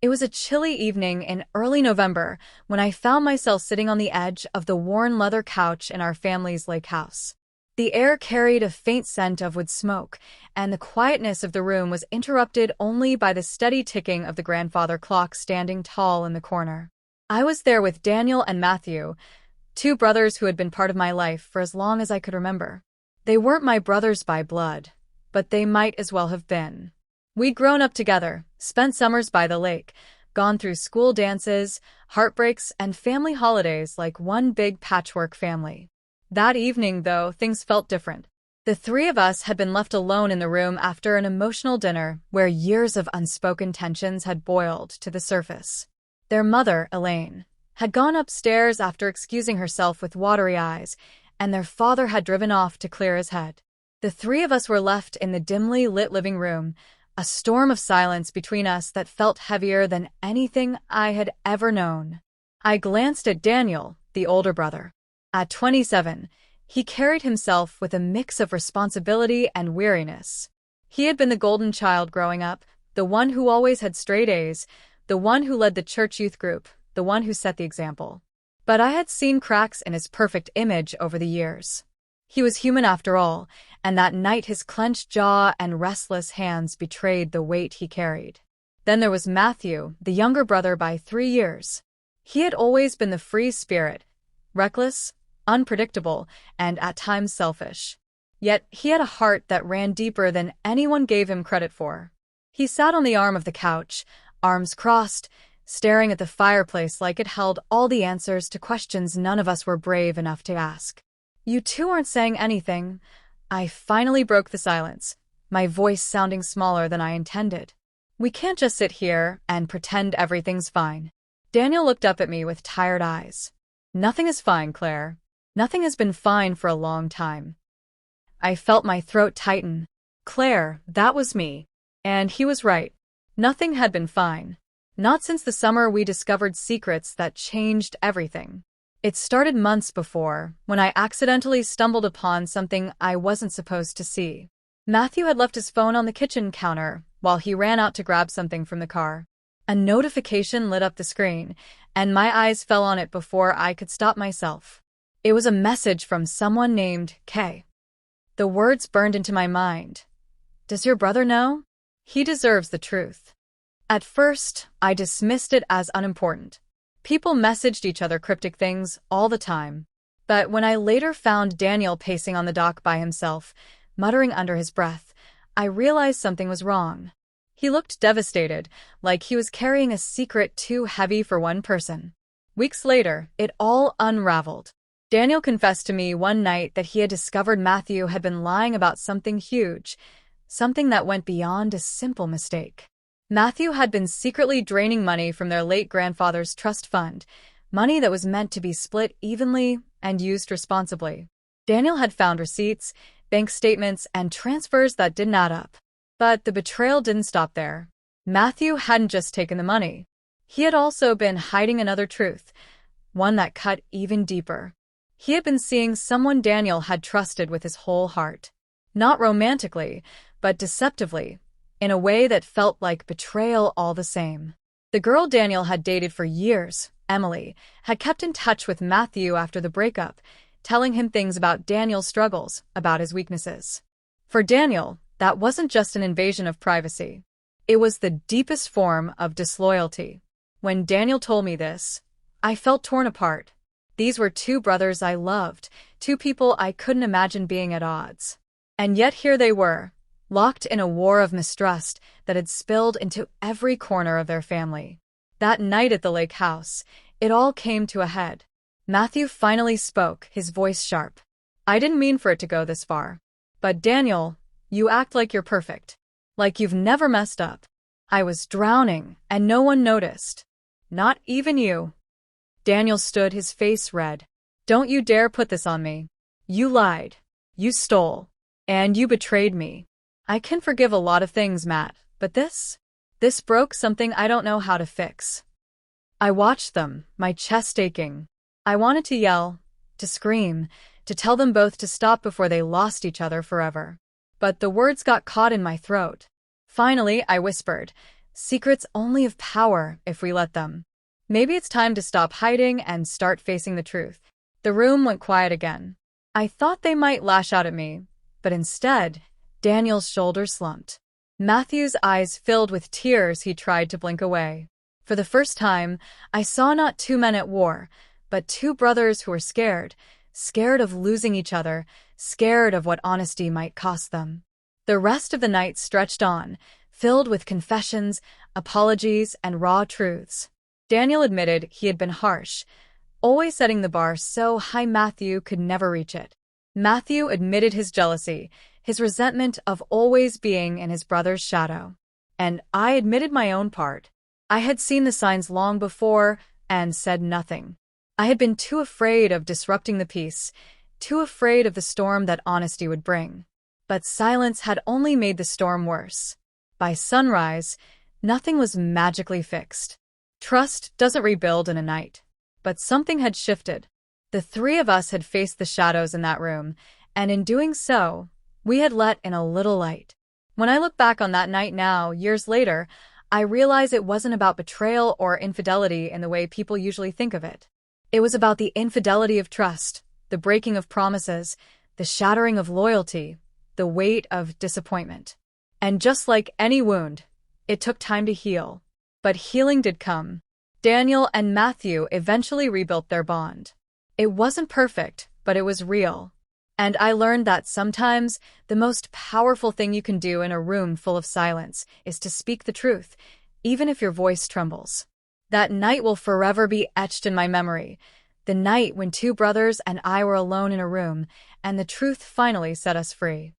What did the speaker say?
It was a chilly evening in early November when I found myself sitting on the edge of the worn leather couch in our family's lake house. The air carried a faint scent of wood smoke, and the quietness of the room was interrupted only by the steady ticking of the grandfather clock standing tall in the corner. I was there with Daniel and Matthew, two brothers who had been part of my life for as long as I could remember. They weren't my brothers by blood, but they might as well have been. We'd grown up together, spent summers by the lake, gone through school dances, heartbreaks, and family holidays like one big patchwork family. That evening, though, things felt different. The three of us had been left alone in the room after an emotional dinner where years of unspoken tensions had boiled to the surface. Their mother, Elaine, had gone upstairs after excusing herself with watery eyes, and their father had driven off to clear his head. The three of us were left in the dimly lit living room, a storm of silence between us that felt heavier than anything I had ever known. I glanced at Daniel, the older brother. At 27, he carried himself with a mix of responsibility and weariness. He had been the golden child growing up, the one who always had straight A's, the one who led the church youth group, the one who set the example. But I had seen cracks in his perfect image over the years. He was human after all, and that night his clenched jaw and restless hands betrayed the weight he carried. Then there was Matthew, the younger brother by 3 years. He had always been the free spirit, reckless, unpredictable, and at times selfish. Yet he had a heart that ran deeper than anyone gave him credit for. He sat on the arm of the couch, arms crossed, staring at the fireplace like it held all the answers to questions none of us were brave enough to ask. "You two aren't saying anything." I finally broke the silence, my voice sounding smaller than I intended. "We can't just sit here and pretend everything's fine." Daniel looked up at me with tired eyes. "Nothing is fine, Claire. Nothing has been fine for a long time." I felt my throat tighten. Claire, that was me. And he was right. Nothing had been fine. Not since the summer we discovered secrets that changed everything. It started months before, when I accidentally stumbled upon something I wasn't supposed to see. Matthew had left his phone on the kitchen counter while he ran out to grab something from the car. A notification lit up the screen, and my eyes fell on it before I could stop myself. It was a message from someone named Kay. The words burned into my mind. "Does your brother know? He deserves the truth." At first, I dismissed it as unimportant. People messaged each other cryptic things all the time. But when I later found Daniel pacing on the dock by himself, muttering under his breath, I realized something was wrong. He looked devastated, like he was carrying a secret too heavy for one person. Weeks later, it all unraveled. Daniel confessed to me one night that he had discovered Matthew had been lying about something huge, something that went beyond a simple mistake. Matthew had been secretly draining money from their late grandfather's trust fund, money that was meant to be split evenly and used responsibly. Daniel had found receipts, bank statements, and transfers that didn't add up. But the betrayal didn't stop there. Matthew hadn't just taken the money. He had also been hiding another truth, one that cut even deeper. He had been seeing someone Daniel had trusted with his whole heart. Not romantically, but deceptively, in a way that felt like betrayal all the same. The girl Daniel had dated for years, Emily, had kept in touch with Matthew after the breakup, telling him things about Daniel's struggles, about his weaknesses. For Daniel, that wasn't just an invasion of privacy. It was the deepest form of disloyalty. When Daniel told me this, I felt torn apart. These were two brothers I loved, two people I couldn't imagine being at odds. And yet here they were, locked in a war of mistrust that had spilled into every corner of their family. That night at the lake house, it all came to a head. Matthew finally spoke, his voice sharp. "I didn't mean for it to go this far. But Daniel, you act like you're perfect. Like you've never messed up. I was drowning, and no one noticed. Not even you." Daniel stood, his face red. "Don't you dare put this on me. You lied. You stole. And you betrayed me. I can forgive a lot of things, Matt, but this broke something I don't know how to fix." I watched them, my chest aching. I wanted to yell, to scream, to tell them both to stop before they lost each other forever. But the words got caught in my throat. Finally, I whispered, Secrets only have power if we let them. Maybe it's time to stop hiding and start facing the truth. The room went quiet again. I thought they might lash out at me, but instead, Daniel's shoulders slumped. Matthew's eyes filled with tears he tried to blink away. For the first time, I saw not two men at war, but two brothers who were scared, scared of losing each other, scared of what honesty might cost them. The rest of the night stretched on, filled with confessions, apologies, and raw truths. Daniel admitted he had been harsh, always setting the bar so high Matthew could never reach it. Matthew admitted his jealousy, his resentment of always being in his brother's shadow. And I admitted my own part. I had seen the signs long before and said nothing. I had been too afraid of disrupting the peace, too afraid of the storm that honesty would bring. But silence had only made the storm worse. By sunrise, nothing was magically fixed. Trust doesn't rebuild in a night. But something had shifted. The three of us had faced the shadows in that room, and in doing so, we had let in a little light. When I look back on that night now, years later, I realize it wasn't about betrayal or infidelity in the way people usually think of it. It was about the infidelity of trust, the breaking of promises, the shattering of loyalty, the weight of disappointment. And just like any wound, it took time to heal. But healing did come. Daniel and Matthew eventually rebuilt their bond. It wasn't perfect, but it was real. And I learned that sometimes the most powerful thing you can do in a room full of silence is to speak the truth, even if your voice trembles. That night will forever be etched in my memory. The night when two brothers and I were alone in a room, and the truth finally set us free.